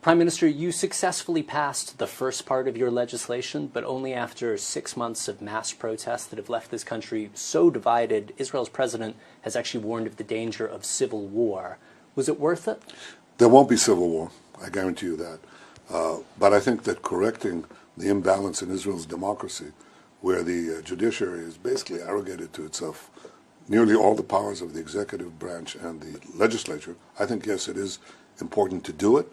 Prime Minister, you successfully passed the first part of your legislation, but only after 6 months of mass protests that have left this country so divided. Israel's president has actually warned of the danger of civil war. Was it worth it? There won't be civil war, I guarantee you that. But I think that correcting the imbalance in Israel's democracy, where the judiciary is basically arrogated to itself nearly all the powers of the executive branch and the legislature, I think, yes, it is important to do it.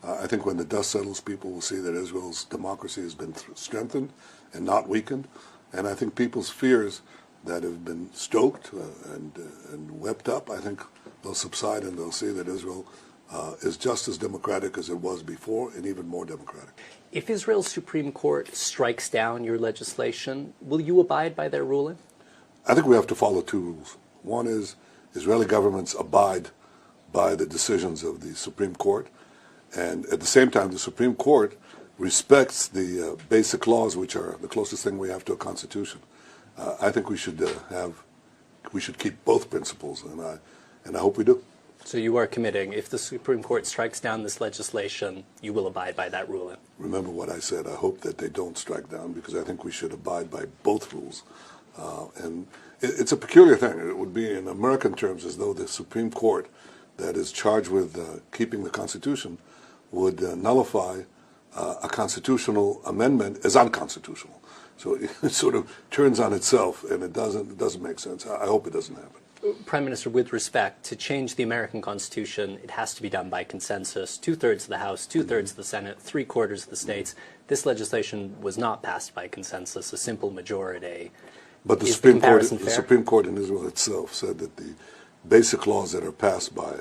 I think when the dust settles, people will see that Israel's democracy has been strengthened and not weakened. And I think people's fears that have been stoked and wept up, I think they'll subside and they'll see that Israel is just as democratic as it was before and even more democratic. If Israel's Supreme Court strikes down your legislation, will you abide by their ruling? I think we have to follow two rules. One is Israeli governments abide by the decisions of the Supreme Court. And at the same time, the Supreme Court respects the basic laws, which are the closest thing we have to a constitution. I think we should keep both principles, and I hope we do. So you are committing, if the Supreme Court strikes down this legislation, you will abide by that ruling? Remember what I said. I hope that they don't strike down, because I think we should abide by both rules. And it's a peculiar thing. It would be, in American terms, as though the Supreme Court that is charged with keeping the Constitution would nullify a constitutional amendment as unconstitutional. So it sort of turns on itself, and it doesn't make sense. I hope it doesn't happen. Prime Minister, with respect, to change the American Constitution, it has to be done by consensus. 2/3 of the House, 2/3 of the Senate, 3/4 of the states. This legislation was not passed by consensus, a simple majority. But the Supreme Court in Israel itself said that the basic laws that are passed by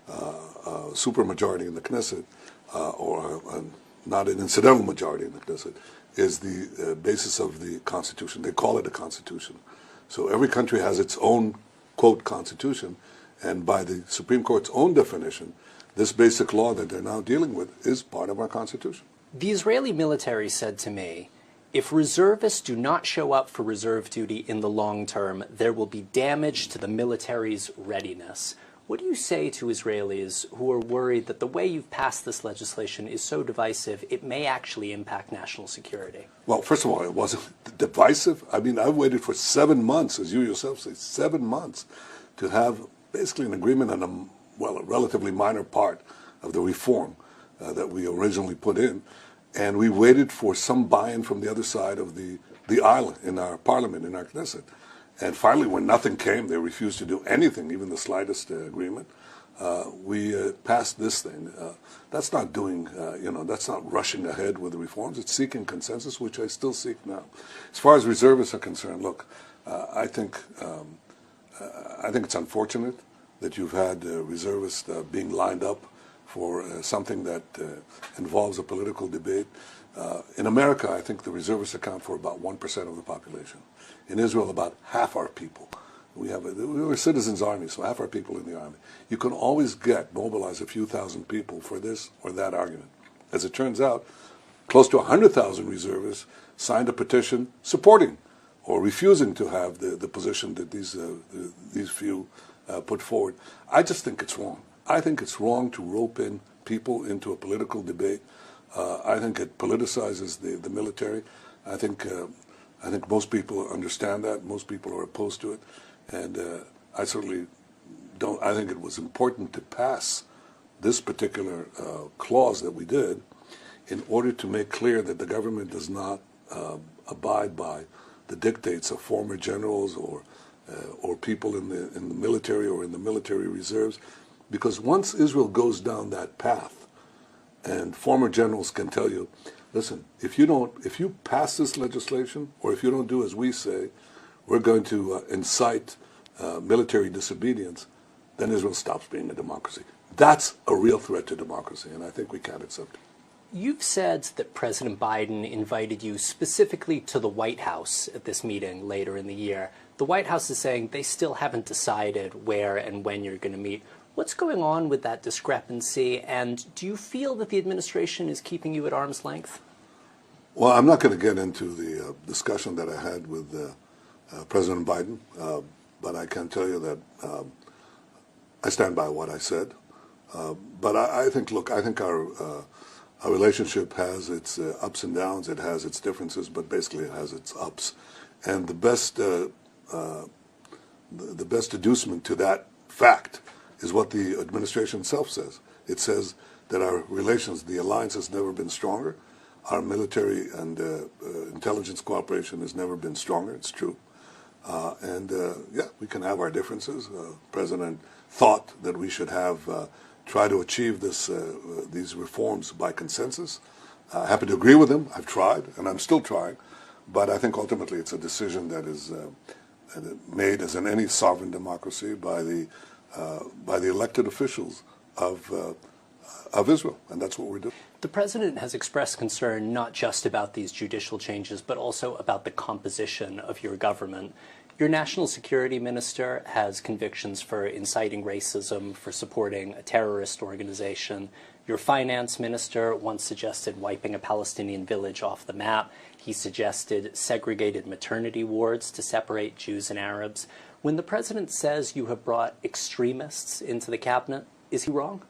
a supermajority in the Knesset, or not an incidental majority in the Knesset, is the basis of the Constitution. They call it a Constitution. So every country has its own, quote, Constitution, and by the Supreme Court's own definition, this basic law that they're now dealing with is part of our Constitution. The Israeli military said to me, if reservists do not show up for reserve duty in the long term, there will be damage to the military's readiness. What do you say to Israelis who are worried that the way you've passed this legislation is so divisive, it may actually impact national security? Well, first of all, it wasn't divisive. I mean, I waited for 7 months, as you yourself say, 7 months, to have basically an agreement on a relatively minor part of the reform that we originally put in. And we waited for some buy-in from the other side of the aisle in our parliament, in our Knesset. And finally, when nothing came, they refused to do anything, even the slightest agreement. We passed this thing. That's not doing, that's not rushing ahead with the reforms. It's seeking consensus, which I still seek now. As far as reservists are concerned, look, I think it's unfortunate that you've had reservists being lined up for something that involves a political debate. In America, I think the reservists account for about 1% of the population. In Israel, about half our people. We're a citizens' army, so half our people in the army. You can always mobilize a few thousand people for this or that argument. As it turns out, close to 100,000 reservists signed a petition supporting or refusing to have the position that these few put forward. I just think it's wrong. I think it's wrong to rope in people into a political debate. I think it politicizes the military. I think most people understand that. Most people are opposed to it. And I certainly don't. I think it was important to pass this particular clause that we did in order to make clear that the government does not abide by the dictates of former generals or people in the military or in the military reserves. Because once Israel goes down that path, and former generals can tell you, listen, if you pass this legislation, or if you don't do as we say, we're going to incite military disobedience, then Israel stops being a democracy. That's a real threat to democracy, and I think we can't accept it. You've said that President Biden invited you specifically to the White House at this meeting later in the year. The White House is saying they still haven't decided where and when you're going to meet. What's going on with that discrepancy, and do you feel that the administration is keeping you at arm's length? Well, I'm not going to get into the discussion that I had with President Biden, but I can tell you that I stand by what I said. But I think, look, I think Our relationship has its ups and downs, it has its differences, but basically it has its ups. And the best adducement to that fact is what the administration itself says. It says that our relations, the alliance has never been stronger. Our military and intelligence cooperation has never been stronger. It's true. Yeah, we can have our differences. President thought that we should have try to achieve these reforms by consensus. Happy to agree with him. I've tried, and I'm still trying. But I think ultimately it's a decision that is made, as in any sovereign democracy, by the elected officials of Israel, and that's what we're doing. The president has expressed concern not just about these judicial changes, but also about the composition of your government. Your national security minister has convictions for inciting racism, for supporting a terrorist organization. Your finance minister once suggested wiping a Palestinian village off the map. He suggested segregated maternity wards to separate Jews and Arabs. When the president says you have brought extremists into the cabinet, is he wrong?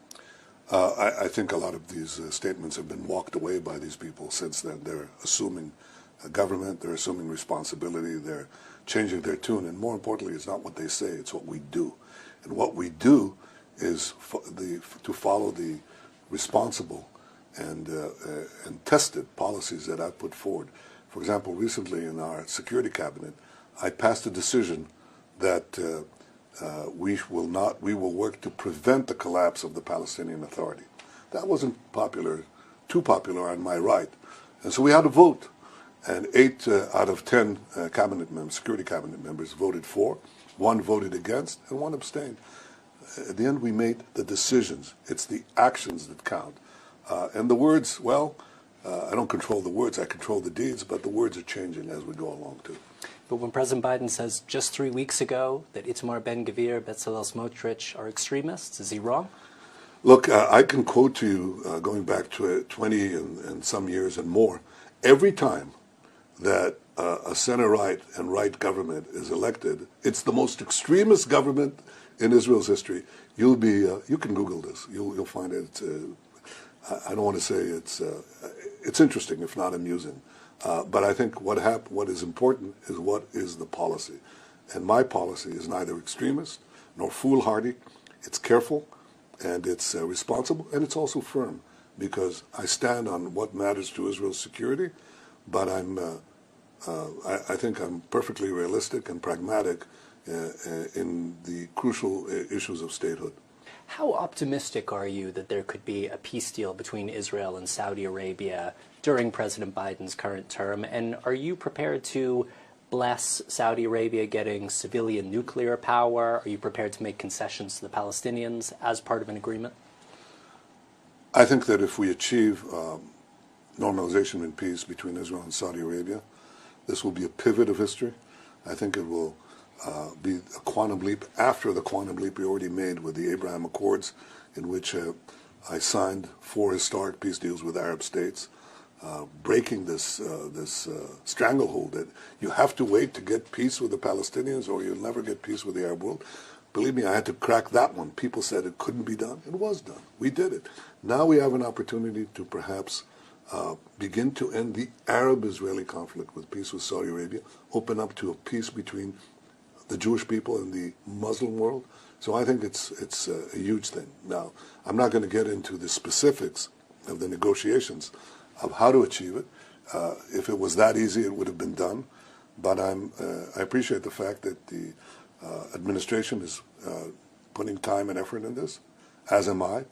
I think a lot of these statements have been walked away by these people since then. They're assuming government, they're assuming responsibility, they're changing their tune, and more importantly, it's not what they say, it's what we do. And what we do is to follow the responsible and tested policies that I've put forward. For example, recently in our security cabinet, I passed a decision that we will work to prevent the collapse of the Palestinian Authority. That wasn't too popular on my right. And so we had a vote. And 8 out of 10 security cabinet members voted for, 1 voted against, and 1 abstained. At the end, we made the decisions. It's the actions that count. And the words, well, I don't control the words, I control the deeds, but the words are changing as we go along, too. But when President Biden says just 3 weeks ago that Itamar Ben-Gvir, Bezalel Smotrich are extremists, is he wrong? Look, I can quote to you, going back to 20 and some years and more, every time that a center-right and right government is elected, it's the most extremist government in Israel's history. You can Google this. You'll find it. I don't want to say it's interesting, if not amusing. But I think what is important is what is the policy. And my policy is neither extremist nor foolhardy. It's careful, and it's responsible, and it's also firm, because I stand on what matters to Israel's security, but I think I'm perfectly realistic and pragmatic in the crucial issues of statehood. How optimistic are you that there could be a peace deal between Israel and Saudi Arabia during President Biden's current term? And are you prepared to bless Saudi Arabia getting civilian nuclear power? Are you prepared to make concessions to the Palestinians as part of an agreement? I think that if we achieve normalization and peace between Israel and Saudi Arabia, this will be a pivot of history. I think it will be a quantum leap after the quantum leap we already made with the Abraham Accords, in which I signed 4 historic peace deals with Arab states, breaking this stranglehold that you have to wait to get peace with the Palestinians or you'll never get peace with the Arab world. Believe me, I had to crack that one. People said it couldn't be done. It was done. We did it. Now we have an opportunity to perhaps begin to end the Arab-Israeli conflict with peace with Saudi Arabia, open up to a peace between the Jewish people and the Muslim world. So I think it's a huge thing. Now, I'm not going to get into the specifics of the negotiations of how to achieve it. If it was that easy, it would have been done. But I appreciate the fact that the administration is putting time and effort in this, as am I.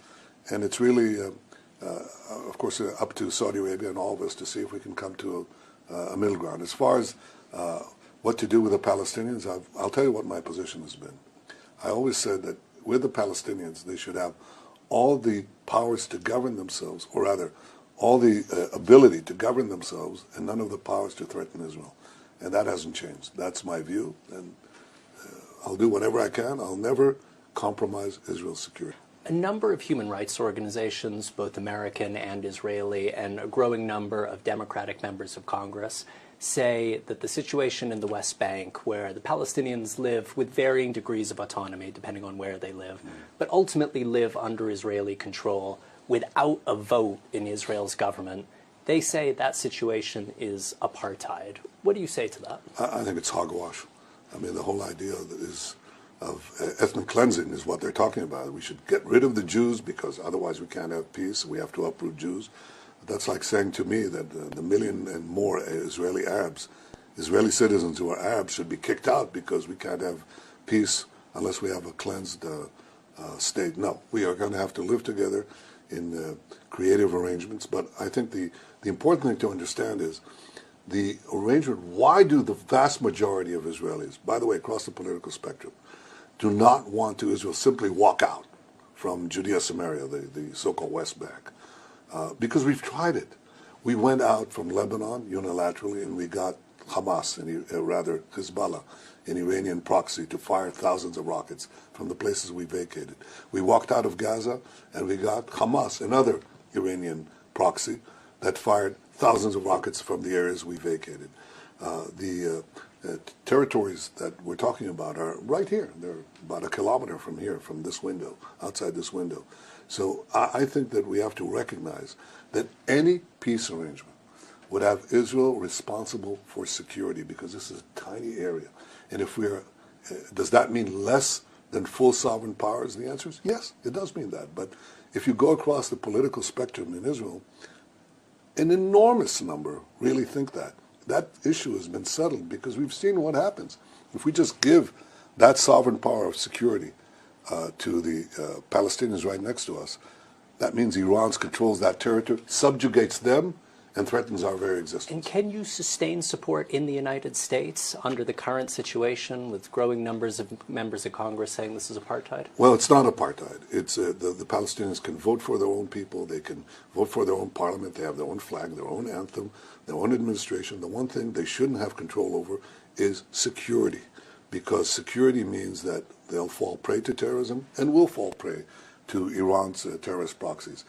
And it's really, of course, up to Saudi Arabia and all of us to see if we can come to a middle ground. As far as what to do with the Palestinians, I'll tell you what my position has been. I always said that with the Palestinians, they should have all the powers to govern themselves, or rather, all the ability to govern themselves, and none of the powers to threaten Israel. And that hasn't changed. That's my view, and I'll do whatever I can. I'll never compromise Israel's security. A number of human rights organizations, both American and Israeli, and a growing number of Democratic members of Congress say that the situation in the West Bank, where the Palestinians live with varying degrees of autonomy, depending on where they live, but ultimately live under Israeli control, without a vote in Israel's government. They say that situation is apartheid. What do you say to that? I think it's hogwash. I mean, the whole idea is of ethnic cleansing is what they're talking about. We should get rid of the Jews because otherwise we can't have peace. We have to uproot Jews. That's like saying to me that the million and more Israeli Arabs, Israeli citizens who are Arabs, should be kicked out because we can't have peace unless we have a cleansed state. No, we are going to have to live together in creative arrangements. But I think the important thing to understand is the arrangement. Why do the vast majority of Israelis, by the way, across the political spectrum, do not want to Israel simply walk out from Judea Samaria, the so-called West Bank? Because we've tried it. We went out from Lebanon unilaterally and we got Hamas, rather Hezbollah, an Iranian proxy, to fire thousands of rockets from the places we vacated. We walked out of Gaza and we got Hamas, another Iranian proxy, that fired thousands of rockets from the areas we vacated. The territories that we're talking about are right here. They're about a kilometer from here, from this window, outside this window. So I think that we have to recognize that any peace arrangement would have Israel responsible for security because this is a tiny area. And if we're, does that mean less than full sovereign powers? The answer is yes, it does mean that. But if you go across the political spectrum in Israel, an enormous number really think that. That issue has been settled because we've seen what happens. If we just give that sovereign power of security to the Palestinians right next to us, that means Iran controls that territory, subjugates them, and threatens our very existence. And can you sustain support in the United States under the current situation with growing numbers of members of Congress saying this is apartheid? Well, it's not apartheid. It's the Palestinians can vote for their own people. They can vote for their own parliament. They have their own flag, their own anthem, their own administration. The one thing they shouldn't have control over is security, because security means that they'll fall prey to terrorism and will fall prey to Iran's terrorist proxies.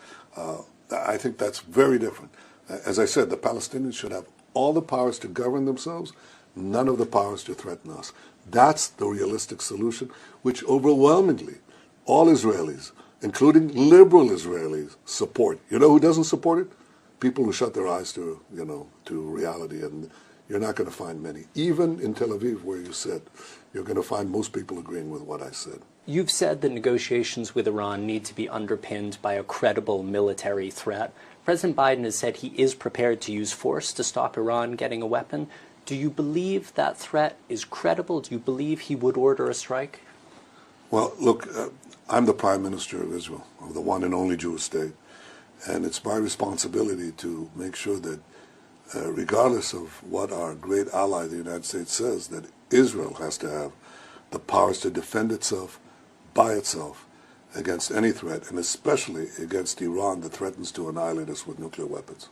I think that's very different. As I said, the Palestinians should have all the powers to govern themselves, none of the powers to threaten us. That's the realistic solution, which overwhelmingly all Israelis, including liberal Israelis, support. You know who doesn't support it? People who shut their eyes to, to reality, and you're not going to find many. Even in Tel Aviv, where you said, you're going to find most people agreeing with what I said. You've said that negotiations with Iran need to be underpinned by a credible military threat. President Biden has said he is prepared to use force to stop Iran getting a weapon. Do you believe that threat is credible? Do you believe he would order a strike? Well, look, I'm the Prime Minister of Israel, of the one and only Jewish state, and it's my responsibility to make sure that regardless of what our great ally, the United States, says, that Israel has to have the powers to defend itself by itself against any threat, and especially against Iran that threatens to annihilate us with nuclear weapons.